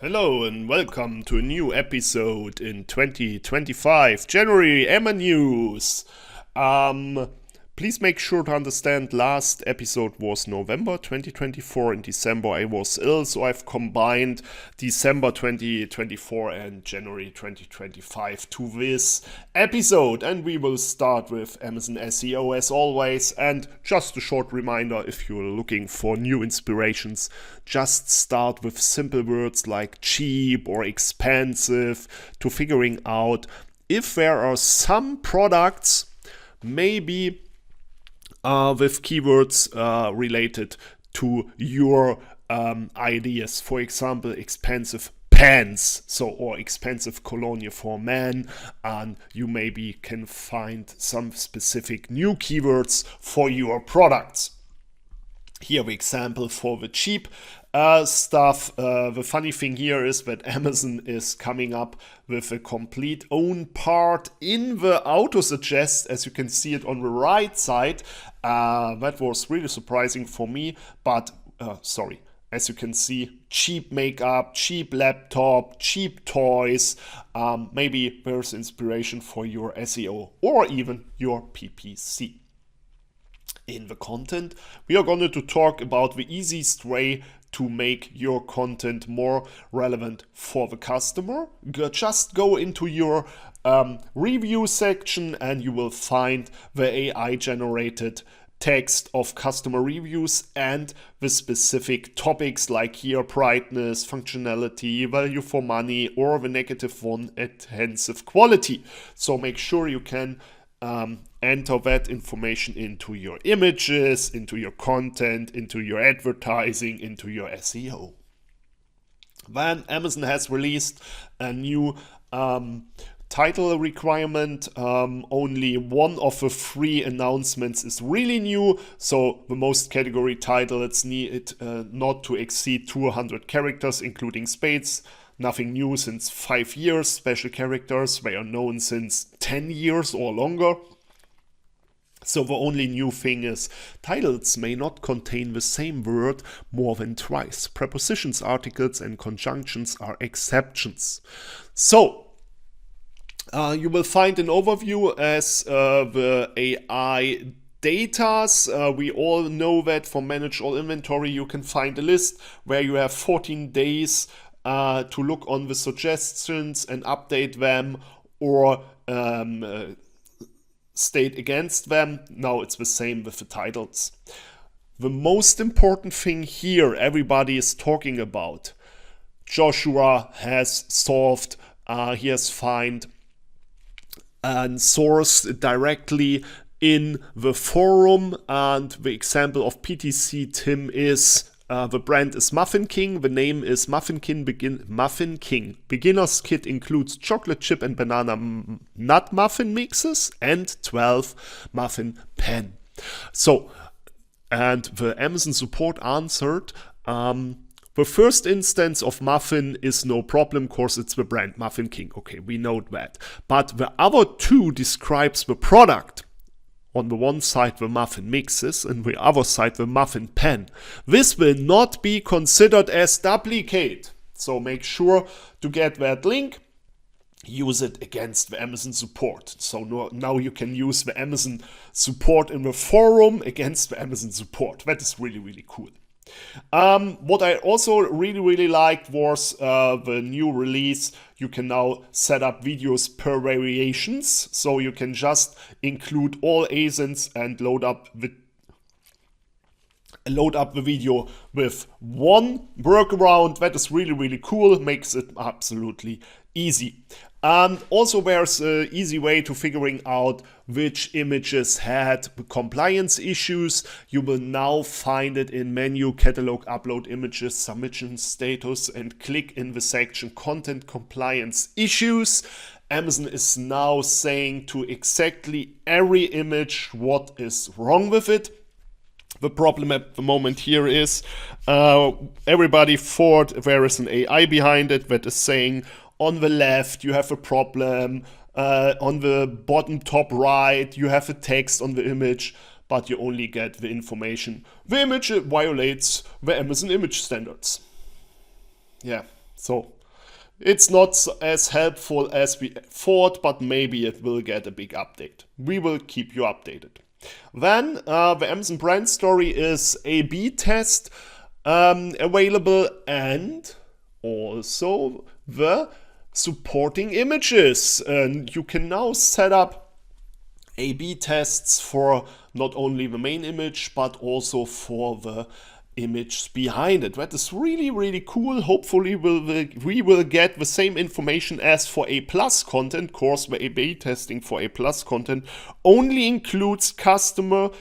Hello and welcome to a new episode in 2025, January AMAnews. Please make sure to understand last episode was November 2024. In December I was ill, so I've combined December 2024 and January 2025 to this episode. And we will start with Amazon SEO as always. And just a short reminder, if you're looking for new inspirations, just start with simple words like cheap or expensive to figuring out if there are some products maybe with keywords related to your ideas. For example, expensive pants, or expensive cologne for men, and you maybe can find some specific new keywords for your products. Here the example for the cheap stuff. The funny thing here is that Amazon is coming up with a complete own part in the auto suggest, as you can see it on the right side. That was really surprising for me, but as you can see, cheap makeup, cheap laptop, cheap toys. Maybe there's inspiration for your SEO or even your PPC. In the content, we are going to talk about the easiest way to make your content more relevant for the customer. Just go into your review section and you will find the AI generated text of customer reviews and the specific topics like here brightness, functionality, value for money, or the negative one, enhanced quality. So make sure you can enter that information into your images, into your content, into your advertising, into your SEO. Then Amazon has released a new title requirement. Only one of the three announcements is really new. So the most category title, it's needed not to exceed 200 characters, including space. Nothing new since 5 years. Special characters, they are known since 10 years or longer. So the only new thing is titles may not contain the same word more than twice. Prepositions, articles, and conjunctions are exceptions. So you will find an overview as the AI data. We all know that for Manage All Inventory you can find a list where you have 14 days to look on the suggestions and update them or state against them. Now it's the same with the titles. The most important thing here everybody is talking about, Joshua has solved, he has found and sourced directly in the forum, and the example of PPC Tim is the brand is Muffin King, the name is Muffin King. Beginner's kit includes chocolate chip and banana nut muffin mixes and 12 muffin pen. So, and the Amazon support answered, the first instance of muffin is no problem, of course it's the brand Muffin King. Okay, we know that. But the other two describes the product. On the one side the muffin mixes and the other side the muffin pen. This will not be considered as duplicate. So make sure to get that link. Use it against the Amazon support. So now you can use the Amazon support in the forum against the Amazon support. That is really, really cool. What I also really liked was the new release. You can now set up videos per variations, so you can just include all ASINs and load up the video with one workaround. That is really cool, makes it absolutely easy. And also there's an easy way to figuring out which images had compliance issues. You will now find it in menu, catalog, upload images, submission status, and click in the section content compliance issues. Amazon is now saying to exactly every image what is wrong with it. The problem at the moment here is everybody thought there is an AI behind it that is saying on the left you have a problem, on the bottom top right you have a text on the image, but you only get the information. The image violates the Amazon image standards. Yeah, So it's not as helpful as we thought, but maybe it will get a big update. We will keep you updated. Then the Amazon brand story is A/B test available, and also the supporting images. And you can now set up A/B tests for not only the main image, but also for the image behind it. That is really, really cool. Hopefully we will get the same information as for A+ content. Of course, the A/B testing for A+ content only includes customers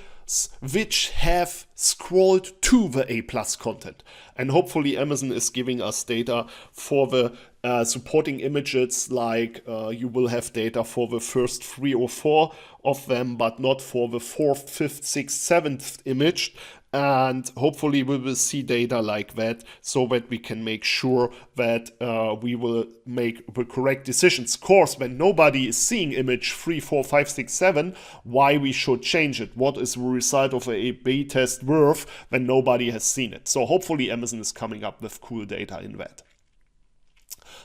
which have scrolled to the A+ content. And hopefully Amazon is giving us data for the supporting images, like you will have data for the first 3 or 4 of them, but not for the 4th, 5th, 6th, 7th image. And hopefully we will see data like that, so that we can make sure that we will make the correct decisions. Of course, when nobody is seeing image 3, 4, 5, 6, 7, why we should change it? What is the result of a A/B test worth when nobody has seen it? So hopefully Amazon is coming up with cool data in that.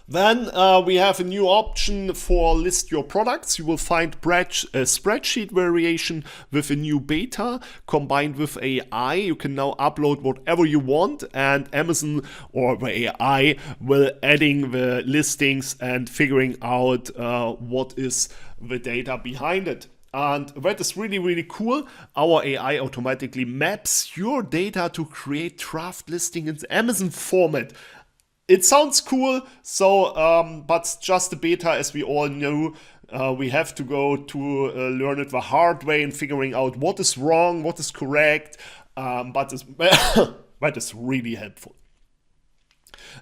Then we have a new option for list your products. You will find a spreadsheet variation with a new beta combined with AI. You can now upload whatever you want, and Amazon or the AI will adding the listings and figuring out what is the data behind it. And that is really, really cool. Our AI automatically maps your data to create draft listing in the Amazon format. It sounds cool, so but just a beta, as we all know. We have to go to learn it the hard way and figuring out what is wrong, what is correct, but that is really helpful.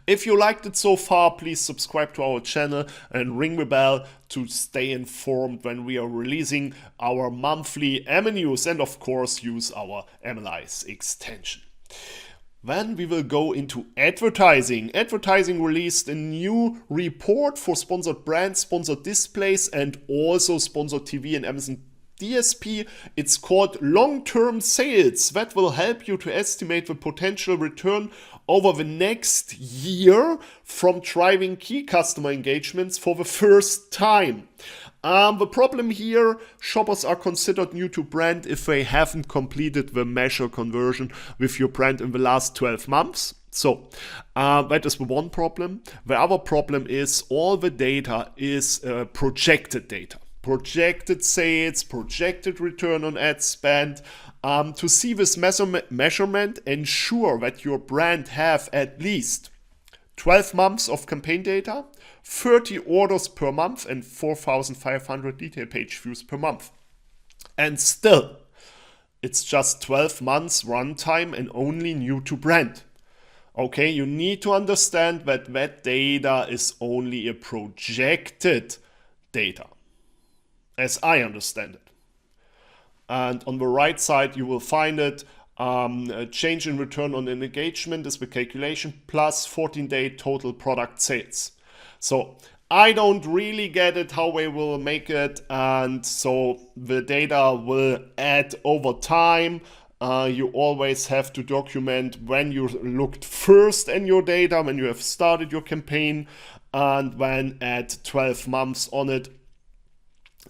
If you liked it so far, please subscribe to our channel and ring the bell to stay informed when we are releasing our monthly AMAnews, and of course use our AMALYZE extension. Then we will go into advertising. Advertising released a new report for sponsored brands, sponsored displays, and also sponsored TV and Amazon DSP. It's called long-term sales. That will help you to estimate the potential return over the next year from driving key customer engagements for the first time. The problem here, shoppers are considered new to brand if they haven't completed the measure conversion with your brand in the last 12 months. So that is the one problem. The other problem is all the data is projected data. Projected sales, projected return on ad spend. To see this measurement, ensure that your brand have at least 12 months of campaign data, 30 orders per month, and 4,500 detail page views per month. And still, it's just 12 months runtime and only new to brand. Okay, you need to understand that that data is only a projected data, as I understand it. And on the right side, you will find it. A change in return on engagement is the calculation plus 14-day total product sales. So I don't really get it how they will make it, and so the data will add over time. You always have to document when you looked first in your data, when you have started your campaign, and then add 12 months on it.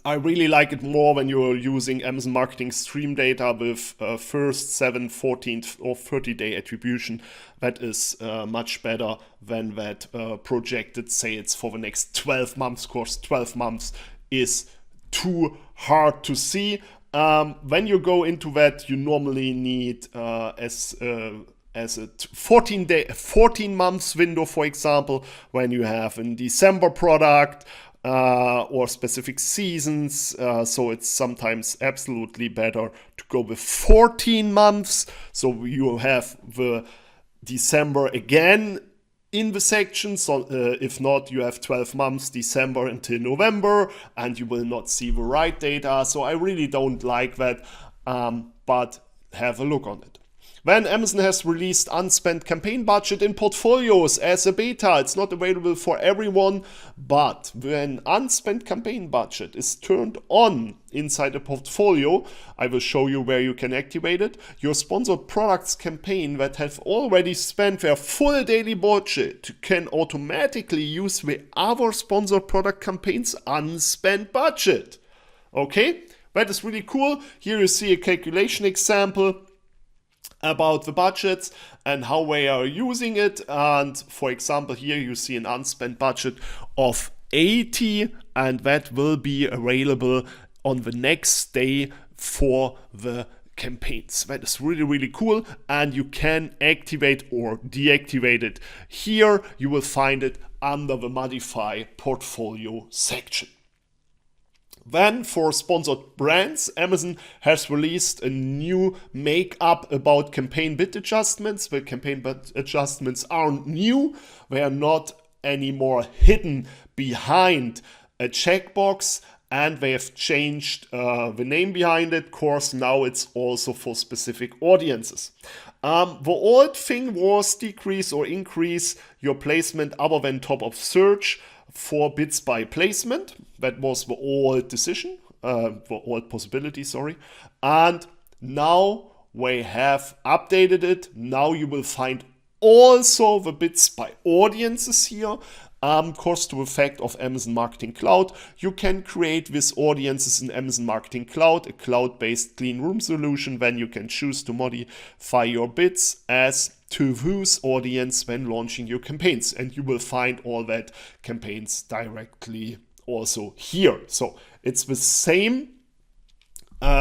I really like it more when you're using Amazon Marketing Stream data with first, 7, 14th or 30-day attribution. That is much better than that projected sales for the next 12 months. Of course, 12 months is too hard to see. When you go into that, you normally need as a 14 months window, for example, when you have a December product, or specific seasons, so it's sometimes absolutely better to go with 14 months, so you have the December again in the section. So if not, you have 12 months, December until November, and you will not see the right data. So I really don't like that, but have a look on it. Then Amazon has released unspent campaign budget in portfolios as a beta. It's not available for everyone, but when unspent campaign budget is turned on inside a portfolio, I will show you where you can activate it. Your sponsored products campaign that have already spent their full daily budget can automatically use the other sponsored product campaigns unspent budget. Okay, that is really cool. Here you see a calculation example about the budgets and how they are using it. And for example, here you see an unspent budget of 80, and that will be available on the next day for the campaigns. That is really, really cool, and you can activate or deactivate it. Here you will find it under the modify portfolio section. Then for sponsored brands, Amazon has released a new makeup about campaign bid adjustments. The campaign bid adjustments are new. They are not anymore hidden behind a checkbox, and they have changed the name behind it. Of course, now it's also for specific audiences. The old thing was decrease or increase your placement other than top of search for bids by placement. That was the old decision, the old possibility, sorry. And now we have updated it. Now you will find also the bids by audiences here. Cost to effect of Amazon Marketing Cloud. You can create these audiences in Amazon Marketing Cloud, a cloud-based clean room solution. Then you can choose to modify your bids as to whose audience when launching your campaigns. And you will find all that campaigns directly also here. So it's the same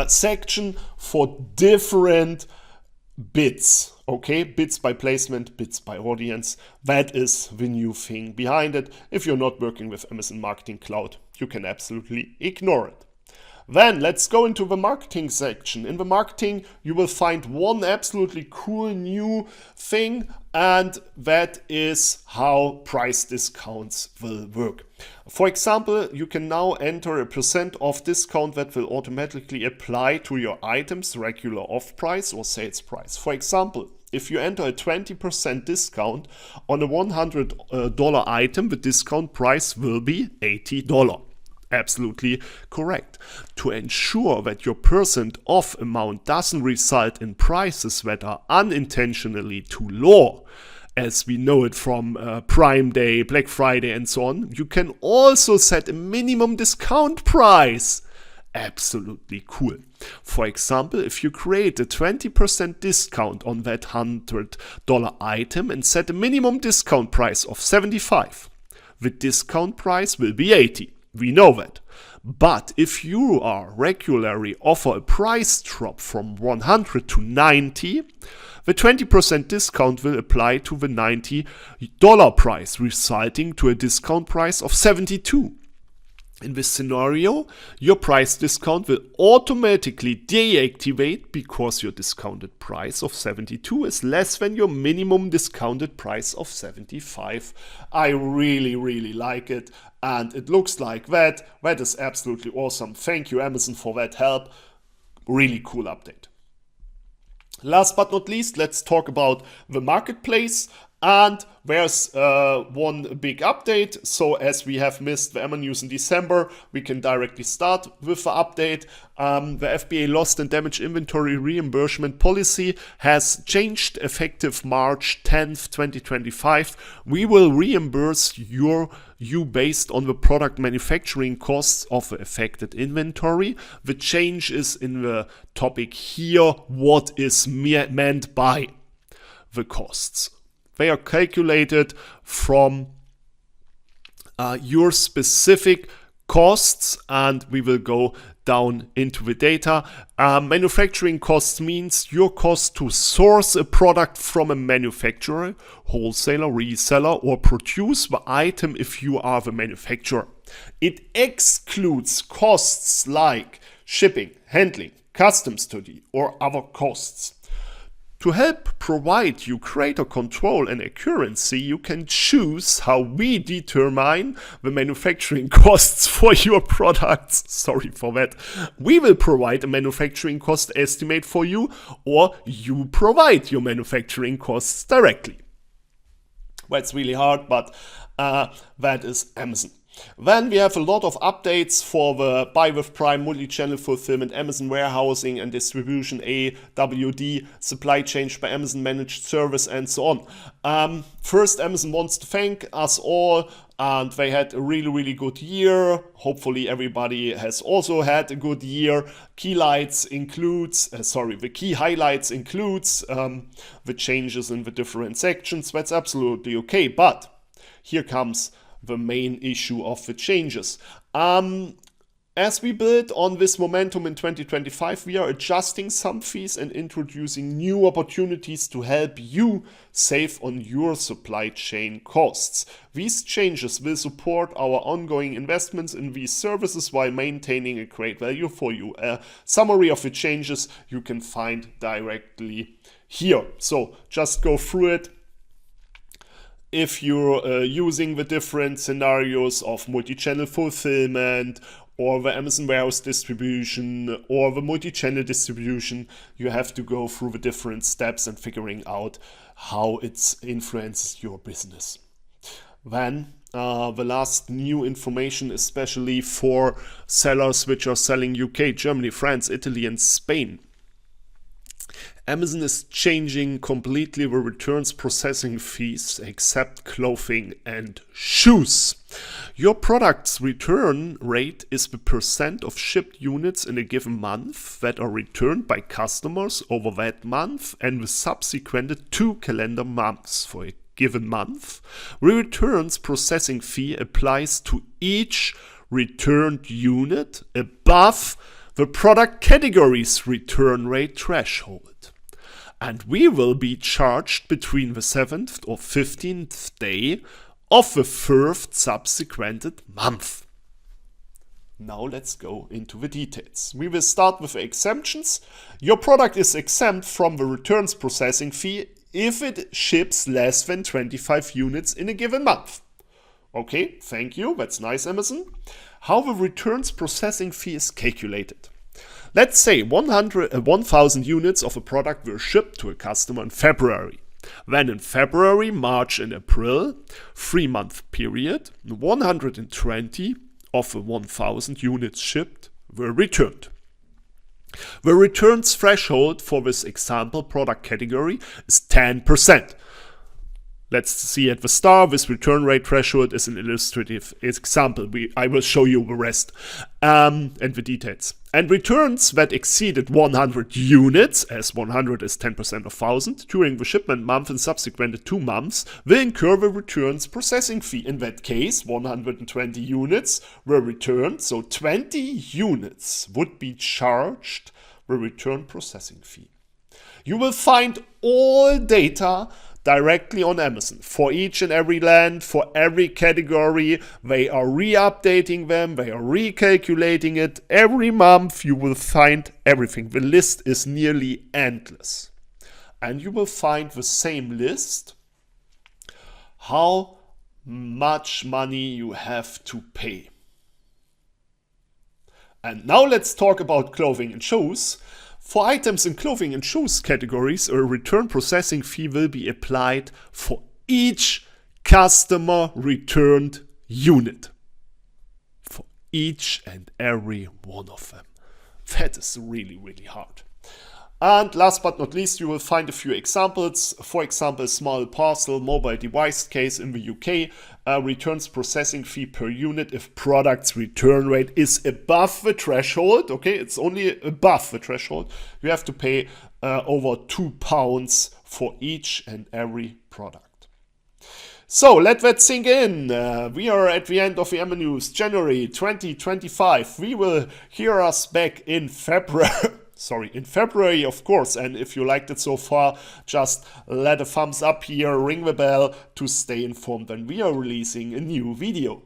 section for different bids. Okay, bids by placement, bids by audience. That is the new thing behind it. If you're not working with Amazon Marketing Cloud, you can absolutely ignore it. Then let's go into the marketing section. In the marketing, you will find one absolutely cool new thing, and that is how price discounts will work. For example, you can now enter a % off discount that will automatically apply to your items, regular off price or sales price. For example, if you enter a 20% discount on a $100 item, the discount price will be $80. Absolutely correct. To ensure that your % off amount doesn't result in prices that are unintentionally too low, as we know it from Prime Day, Black Friday and so on, you can also set a minimum discount price. Absolutely cool. For example, if you create a 20% discount on that $100 item and set a minimum discount price of $75, the discount price will be $80. We know that. But if you are regularly offer a price drop from 100 to 90, the 20% discount will apply to the $90 price, resulting to a discount price of $72. In this scenario, your price discount will automatically deactivate because your discounted price of 72 is less than your minimum discounted price of 75. I really, really like it, and it looks like that. That is absolutely awesome. Thank you, Amazon, for that help. Really cool update. Last but not least, let's talk about the marketplace. And there's one big update. So as we have missed the AMAnews in December, we can directly start with the update. The FBA lost and damaged inventory reimbursement policy has changed effective March 10th, 2025. We will reimburse you based on the product manufacturing costs of the affected inventory. The change is in the topic here, what is meant by the costs. They are calculated from your specific costs, and we will go down into the data. Manufacturing costs means your cost to source a product from a manufacturer, wholesaler, reseller, or produce the item if you are the manufacturer. It excludes costs like shipping, handling, customs duty, or other costs. To help provide you greater control and accuracy, you can choose how we determine the manufacturing costs for your products. Sorry for that. We will provide a manufacturing cost estimate for you, or you provide your manufacturing costs directly. Well, it's really hard, but that is Amazon. Then we have a lot of updates for the Buy with Prime, multi-channel fulfillment, Amazon warehousing and distribution, AWD, supply chain by Amazon managed service, and so on. First, Amazon wants to thank us all, and they had a really good year. Hopefully everybody has also had a good year. The key highlights includes the changes in the different sections. That's absolutely okay, but here comes the main issue of the changes. As we build on this momentum in 2025, we are adjusting some fees and introducing new opportunities to help you save on your supply chain costs. These changes will support our ongoing investments in these services while maintaining a great value for you. A summary of the changes you can find directly here. So just go through it. If you're using the different scenarios of multi-channel fulfillment, or the Amazon warehouse distribution, or the multi-channel distribution, you have to go through the different steps and figuring out how it influences your business. Then the last new information, especially for sellers which are selling UK, Germany, France, Italy, and Spain. Amazon is changing completely the returns processing fees except clothing and shoes. Your product's return rate is the percent of shipped units in a given month that are returned by customers over that month and the subsequent 2 calendar months. For a given month, the returns processing fee applies to each returned unit above the product category's return rate threshold. And we will be charged between the 7th or 15th day of the first subsequent month. Now let's go into the details. We will start with the exemptions. Your product is exempt from the returns processing fee if it ships less than 25 units in a given month. Okay, thank you, that's nice, Amazon. How the returns processing fee is calculated. Let's say 1,000 units of a product were shipped to a customer in February. Then in February, March and April, 3-month period, 120 of the 1,000 units shipped were returned. The returns threshold for this example product category is 10%. Let's see at the start, this return rate threshold is an illustrative example. I will show you the rest and the details. And returns that exceeded 100 units, as 100 is 10% of 1,000, during the shipment month and subsequent 2 months, will incur the returns processing fee. In that case, 120 units were returned, so 20 units would be charged the return processing fee. You will find all data directly on Amazon for each and every land, for every category. They are re-updating them, they are recalculating it. Every month you will find everything. The list is nearly endless. And you will find the same list, how much money you have to pay. And now let's talk about clothing and shoes. For items in clothing and shoes categories, a return processing fee will be applied for each customer returned unit. For each and every one of them. That is really hard. And last but not least, you will find a few examples. For example, small parcel mobile device case in the UK, returns processing fee per unit if product's return rate is above the threshold. Okay, it's only above the threshold. You have to pay over £2 for each and every product. So let that sink in. We are at the end of the AMAnews January 2025. We will hear us back in February. In February, of course. And if you liked it so far, just let a thumbs up here, ring the bell to stay informed when we are releasing a new video.